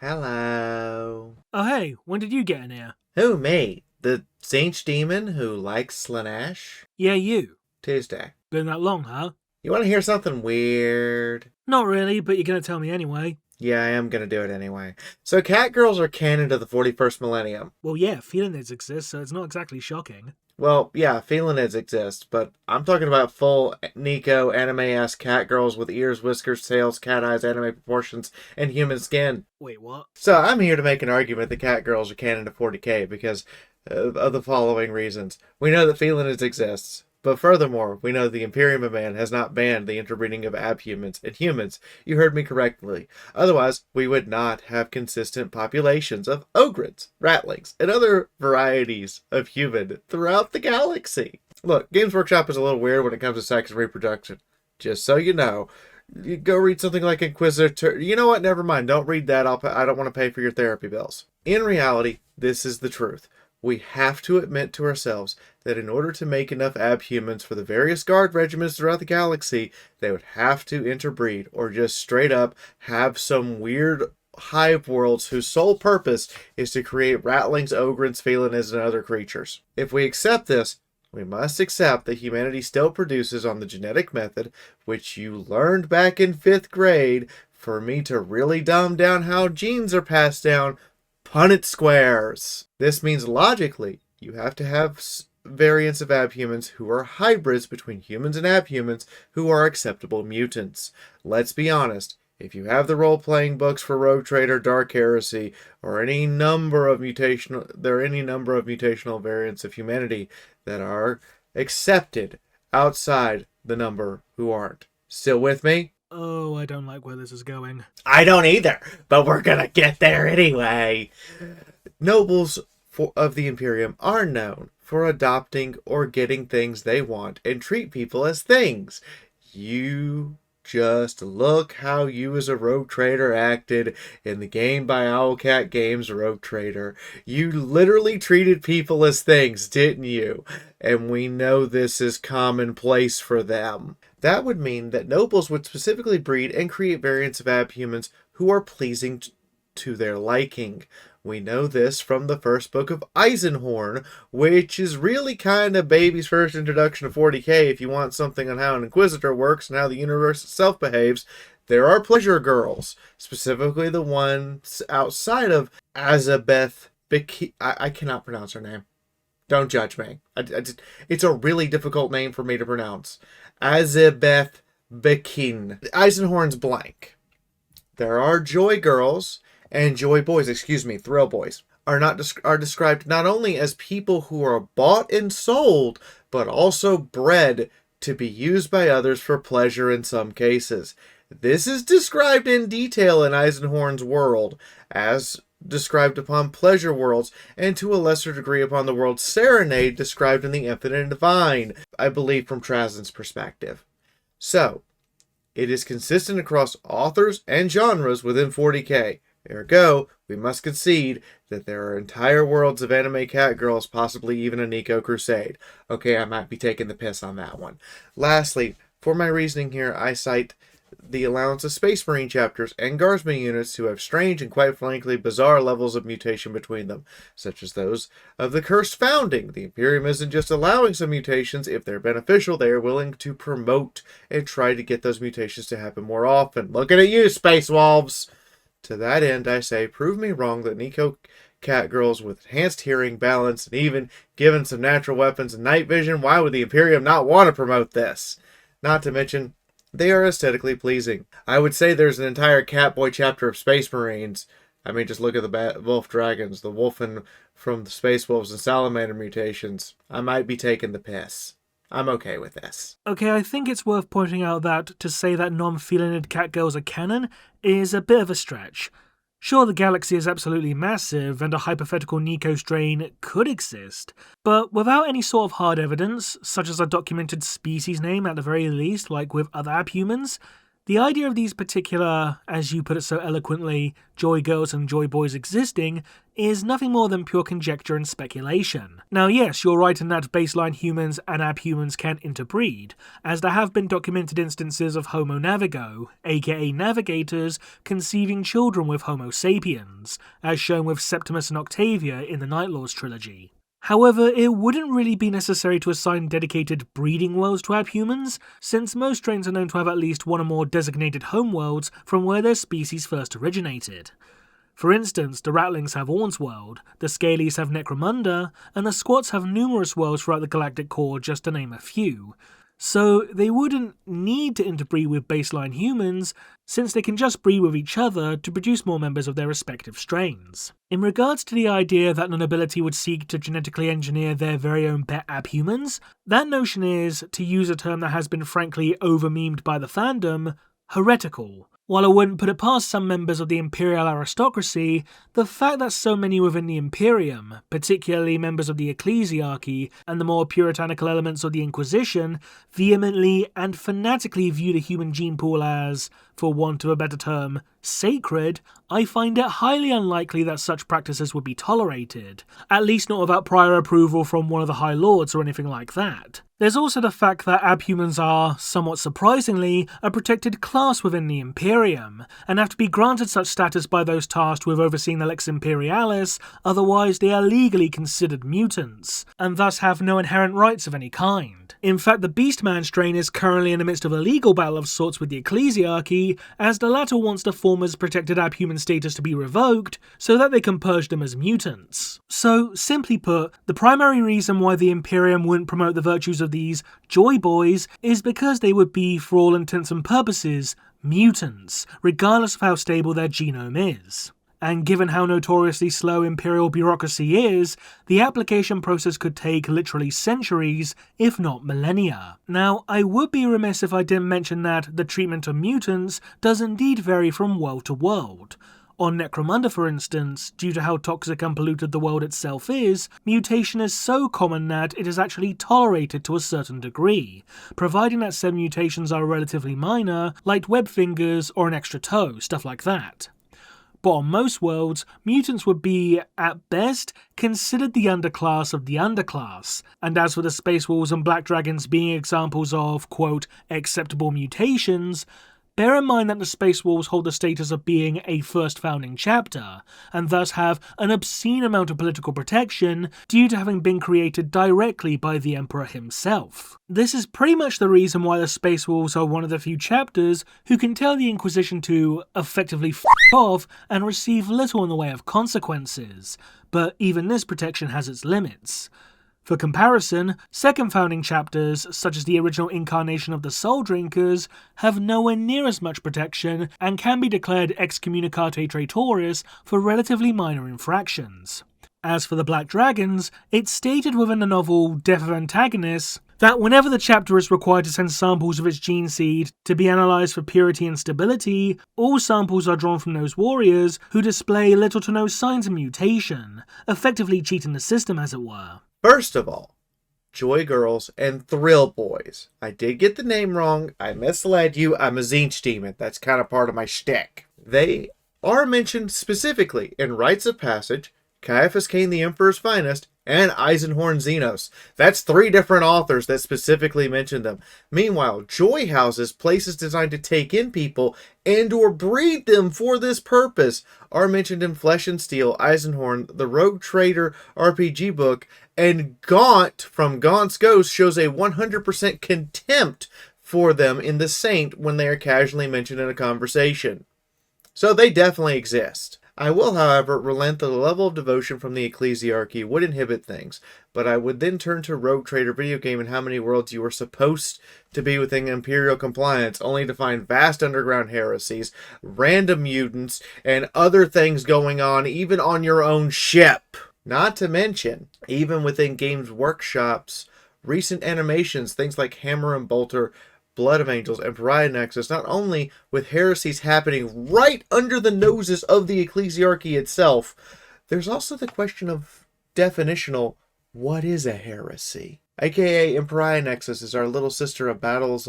Hello. Oh hey, when did you get in here? Who, me? The Zinch demon who likes Slanesh? Yeah, you. Tuesday. Been that long, huh? You want to hear something weird? Not really, but you're gonna tell me anyway. Yeah, I am gonna do it anyway. So Catgirls are canon to the 41st millennium. Well, yeah, felinids exist, so it's not exactly shocking. Well, yeah, felinids exist, but I'm talking about full Nico anime-esque catgirls with ears, whiskers, tails, cat eyes, anime proportions, and human skin. Wait, what? So I'm here to make an argument that catgirls are canon to 40k because of the following reasons. We know that felinids exists, but furthermore, we know the Imperium of Man has not banned the interbreeding of abhumans and humans. You heard me correctly. Otherwise, we would not have consistent populations of ogres, ratlings, and other varieties of human throughout the galaxy. Look, Games Workshop is a little weird when it comes to sex and reproduction. Just so you know. You go read something like Inquisitor. You know what? Never mind. Don't read that. I don't want to pay for your therapy bills. In reality, this is the truth. We have to admit to ourselves that in order to make enough abhumans for the various guard regiments throughout the galaxy, they would have to interbreed or just straight up have some weird hive worlds whose sole purpose is to create ratlings, ogres, felinids, and other creatures. If we accept this, we must accept that humanity still produces on the genetic method, which you learned back in 5th grade, for me to really dumb down how genes are passed down, Punnett squares. This means logically, you have to have variants of abhumans who are hybrids between humans and abhumans who are acceptable mutants. Let's be honest. If you have the role-playing books for Rogue Trader, Dark Heresy, or any number of mutational variants of humanity that are accepted outside the number who aren't. Still with me? Oh, I don't like where this is going. I don't either, but we're gonna get there anyway. Nobles of the Imperium are known for adopting or getting things they want and treat people as things. You just look how you as a Rogue Trader acted in the game by Owlcat Games Rogue Trader. You literally treated people as things, didn't you? And we know this is commonplace for them. That would mean that nobles would specifically breed and create variants of abhumans who are pleasing to their liking. We know this from the first book of Eisenhorn, which is really kind of baby's first introduction to 40k if you want something on how an Inquisitor works and how the universe itself behaves. There are pleasure girls, specifically the ones outside of Azabeth I cannot pronounce her name. Don't judge me. It's a really difficult name for me to pronounce. Azabeth Bekin. Eisenhorn's blank. There are joy girls and joy boys, thrill boys, are described not only as people who are bought and sold, but also bred to be used by others for pleasure in some cases. This is described in detail in Eisenhorn's world, as described upon pleasure worlds, and to a lesser degree upon the world Serenade described in the Infinite and Divine, I believe from Trazen's perspective. So, it is consistent across authors and genres within 40k. Ergo, we must concede that there are entire worlds of anime catgirls, possibly even a Nico Crusade. Okay, I might be taking the piss on that one. Lastly, for my reasoning here, I cite the allowance of Space Marine chapters and Guardsman units who have strange and quite frankly bizarre levels of mutation between them, such as those of the Cursed Founding. The Imperium isn't just allowing some mutations. If they're beneficial, they are willing to promote and try to get those mutations to happen more often. Looking at you, Space Wolves! To that end, I say, prove me wrong that Nico catgirls with enhanced hearing, balance, and even given some natural weapons and night vision, why would the Imperium not want to promote this? Not to mention, they are aesthetically pleasing. I would say there's an entire Catboy chapter of Space Marines. I mean, just look at the Wolf Dragons, the Wolfen from the Space Wolves and Salamander mutations. I might be taking the piss. I'm okay with this. Okay, I think it's worth pointing out that to say that non-felinid catgirls are canon is a bit of a stretch. Sure, the galaxy is absolutely massive, and a hypothetical Nico strain could exist, but without any sort of hard evidence, such as a documented species name at the very least, like with other abhumans, The idea of these particular, as you put it so eloquently, joy girls and joy boys existing is nothing more than pure conjecture and speculation. Now yes, you're right in that baseline humans and abhumans can interbreed, as there have been documented instances of Homo navigo, aka navigators, conceiving children with Homo sapiens, as shown with Septimus and Octavia in the Night Lords trilogy. However, it wouldn't really be necessary to assign dedicated breeding worlds to abhumans, since most strains are known to have at least one or more designated homeworlds from where their species first originated. For instance, the Ratlings have Orn's world, the Scalies have Necromunda, and the Squats have numerous worlds throughout the galactic core, just to name a few. So they wouldn't need to interbreed with baseline humans, since they can just breed with each other to produce more members of their respective strains. In regards to the idea that non-ability would seek to genetically engineer their very own pet abhumans, that notion is, to use a term that has been frankly over-memed by the fandom, heretical. While I wouldn't put it past some members of the imperial aristocracy, the fact that so many within the Imperium, particularly members of the ecclesiarchy and the more puritanical elements of the Inquisition, vehemently and fanatically view the human gene pool as, for want of a better term, sacred, I find it highly unlikely that such practices would be tolerated, at least not without prior approval from one of the High Lords or anything like that. There's also the fact that abhumans are, somewhat surprisingly, a protected class within the Imperium, and have to be granted such status by those tasked with overseeing the Lex Imperialis, otherwise they are legally considered mutants, and thus have no inherent rights of any kind. In fact, the Beastman strain is currently in the midst of a legal battle of sorts with the ecclesiarchy, as the latter wants the former's protected abhuman status to be revoked, so that they can purge them as mutants. So, simply put, the primary reason why the Imperium wouldn't promote the virtues of these Joy Boys is because they would be, for all intents and purposes, mutants, regardless of how stable their genome is. And given how notoriously slow imperial bureaucracy is, the application process could take literally centuries, if not millennia. Now, I would be remiss if I didn't mention that the treatment of mutants does indeed vary from world to world. On Necromunda, for instance, due to how toxic and polluted the world itself is, mutation is so common that it is actually tolerated to a certain degree, providing that said mutations are relatively minor, like web fingers or an extra toe, stuff like that. But on most worlds, mutants would be, at best, considered the underclass of the underclass, and as for the Space Wolves and Black Dragons being examples of, quote, acceptable mutations, bear in mind that the Space Wolves hold the status of being a first founding chapter, and thus have an obscene amount of political protection due to having been created directly by the Emperor himself. This is pretty much the reason why the Space Wolves are one of the few chapters who can tell the Inquisition to effectively f*** off and receive little in the way of consequences, but even this protection has its limits. For comparison, second founding chapters, such as the original incarnation of the Soul Drinkers, have nowhere near as much protection and can be declared excommunicate traitoris for relatively minor infractions. As for the Black Dragons, it's stated within the novel Death of Antagonists that whenever the chapter is required to send samples of its gene seed to be analysed for purity and stability, all samples are drawn from those warriors who display little to no signs of mutation, effectively cheating the system as it were. First of all, Joy Girls and Thrill Boys. I did get the name wrong. I misled you. I'm a Zinch demon. That's kind of part of my shtick. They are mentioned specifically in Rites of Passage, Caiaphas Cain the Emperor's Finest, and Eisenhorn Xenos. That's 3 different authors that specifically mention them. Meanwhile, Joy Houses, places designed to take in people and or breed them for this purpose, are mentioned in Flesh and Steel, Eisenhorn, the Rogue Trader RPG book, and Gaunt from Gaunt's Ghost shows a 100% contempt for them in The Saint when they are casually mentioned in a conversation. So they definitely exist. I will, however, relent that the level of devotion from the ecclesiarchy would inhibit things, but I would then turn to Rogue Trader video game and how many worlds you were supposed to be within imperial compliance, only to find vast underground heresies, random mutants, and other things going on even on your own ship. Not to mention, even within Games Workshop's recent animations, things like Hammer and Bolter, Blood of Angels, and Pariah Nexus, not only with heresies happening right under the noses of the ecclesiarchy itself, there's also the question of definitional, what is a heresy? AKA in Pariah Nexus is our little sister of battles,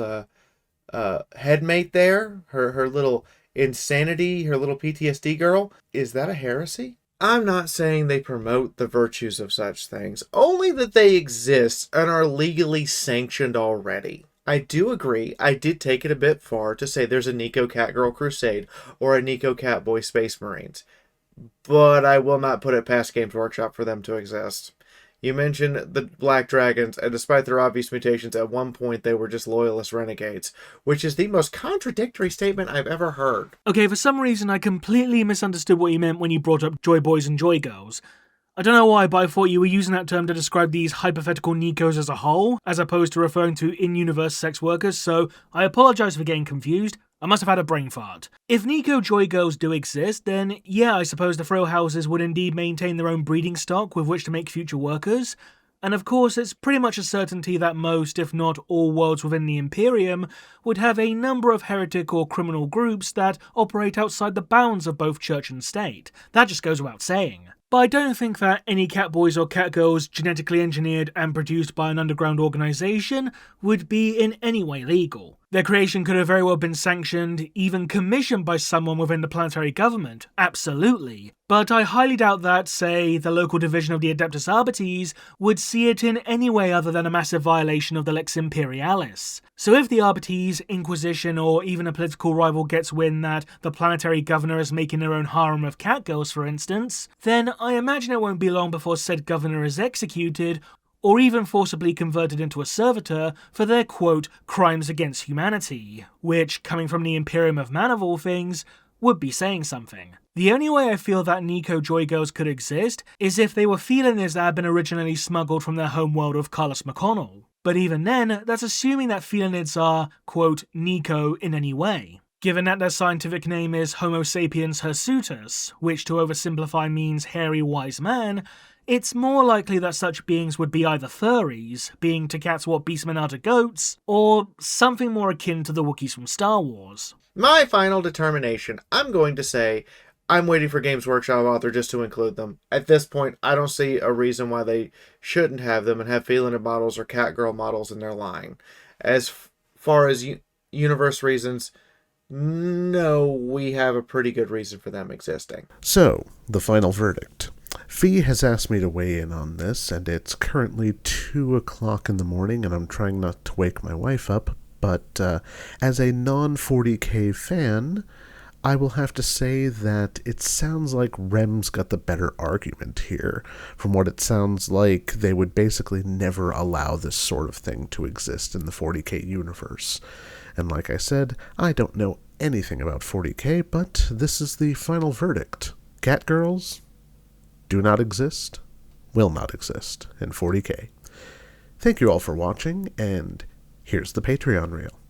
headmate there, her little insanity, her little PTSD girl, is that a heresy? I'm not saying they promote the virtues of such things, only that they exist and are legally sanctioned already. I do agree, I did take it a bit far to say there's a Nico Catgirl Crusade or a Nico Catboy Space Marines, but I will not put it past Games Workshop for them to exist. You mentioned the Black Dragons, and despite their obvious mutations, at one point they were just loyalist renegades, which is the most contradictory statement I've ever heard. Okay, for some reason I completely misunderstood what you meant when you brought up Joy Boys and Joy Girls. I don't know why, but I thought you were using that term to describe these hypothetical Nikos as a whole, as opposed to referring to in-universe sex workers, so I apologise for getting confused. I must have had a brain fart. If Nico Joy Girls do exist, then yeah, I suppose the frail houses would indeed maintain their own breeding stock with which to make future workers. And of course, it's pretty much a certainty that most, if not all worlds within the Imperium would have a number of heretic or criminal groups that operate outside the bounds of both church and state. That just goes without saying. But I don't think that any Catboys or Catgirls genetically engineered and produced by an underground organisation would be in any way legal. Their creation could have very well been sanctioned, even commissioned by someone within the planetary government, absolutely. But I highly doubt that, say, the local division of the Adeptus Arbites would see it in any way other than a massive violation of the Lex Imperialis. So if the Arbites, Inquisition, or even a political rival gets wind that the planetary governor is making their own harem of catgirls, for instance, then I imagine it won't be long before said governor is executed, or even forcibly converted into a servitor for their, quote, crimes against humanity, which, coming from the Imperium of Man of all things, would be saying something. The only way I feel that Nico Joy Girls could exist is if they were felinids that had been originally smuggled from their homeworld of Carlos McConnell. But even then, that's assuming that felinids are, quote, Nico in any way. Given that their scientific name is Homo sapiens hirsutus, which to oversimplify means hairy wise man, it's more likely that such beings would be either furries, being to cats what beastmen are to goats, or something more akin to the Wookiees from Star Wars. My final determination, I'm going to say I'm waiting for Games Workshop author just to include them. At this point, I don't see a reason why they shouldn't have them and have felinid models or catgirl models in their line. As far as universe reasons, no, we have a pretty good reason for them existing. So, the final verdict. Fee has asked me to weigh in on this, and it's currently 2 o'clock in the morning, and I'm trying not to wake my wife up, but as a non-40k fan, I will have to say that it sounds like Rem's got the better argument here. From what it sounds like, they would basically never allow this sort of thing to exist in the 40k universe. And like I said, I don't know anything about 40k, but this is the final verdict. Catgirls do not exist, will not exist in 40k. Thank you all for watching, and here's the Patreon reel.